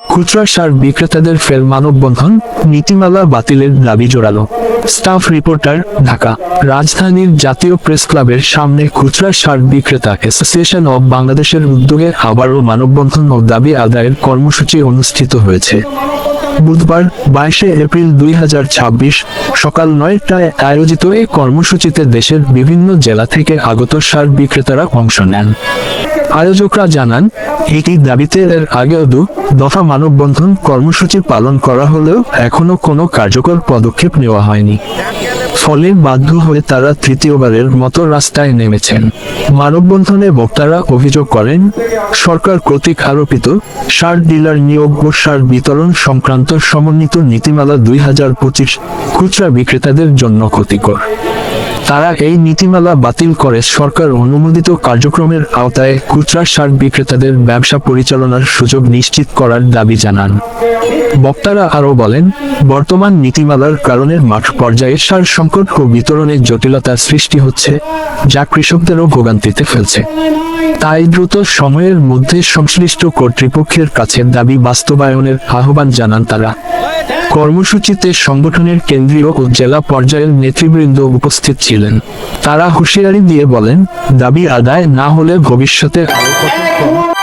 খুচরা সার বিক্রেতাদের ফের মানববন্ধন, নীতিমালা বাতিলের দাবি জোরালো। Staff reporter, Dhaka. রাজধানীর জাতীয় প্রেস ক্লাবের সামনে খুচরা সার বিক্রেতা অ্যাসোসিয়েশন অব বাংলাদেশের উদ্যোগে আবারও মানববন্ধন ও দাবি আদায়ের কর্মসূচি অনুষ্ঠিত হয়েছে। বুধবার 22 এপ্রিল 2026 সকাল 9টায় আয়োজিত এই কর্মসূচিতে দেশের বিভিন্ন জেলা থেকে আগত সার বিক্রেতারা অংশ নেন। আয়োজকরা জানান, এটি দাবিতে এর আগেও দফা মানববন্ধন কর্মসূচি পালন করা হলেও এখনো কোনো কার্যকর পদক্ষেপ নেওয়া হয়নি। ফলে বাধ্য হয়ে তারা তৃতীয়বারের মতো রাস্তায় নেমেছেন। মানববন্ধনে বক্তারা অভিযোগ করেন, সরকার কর্তৃক আরোপিত সার ডিলার নিয়োগ ও সার বিতরণ সংক্রান্ত সমন্বিত নীতিমালা 2025 খুচরা বিক্রেতাদের জন্য ক্ষতিকর। তারা এই নীতিমালা বাতিল করে সরকার অনুমোদিত কার্যক্রমের আওতায় খুচরা সার বিক্রেতাদের ব্যবসা পরিচালনার সুযোগ নিশ্চিত করার দাবি জানান। বক্তারা আরও বলেন, বর্তমান নীতিমালার কারণে মাঠ পর্যায়ে সার সংকট ও বিতরণের জটিলতার সৃষ্টি হচ্ছে, যা কৃষকদেরও ভোগান্তিতে ফেলছে। তাই দ্রুত সময়ের মধ্যে সংশ্লিষ্ট কর্তৃপক্ষের কাছে দাবি বাস্তবায়নের আহ্বান জানান তারা। কর্মসূচিতে সংগঠনের কেন্দ্রীয় ও জেলা পর্যায়ের নেতৃবৃন্দ উপস্থিত ছিলেন। তারা হুঁশিয়ারি দিয়ে বলেন, দাবি আদায় না হলে ভবিষ্যতে আরও কঠোর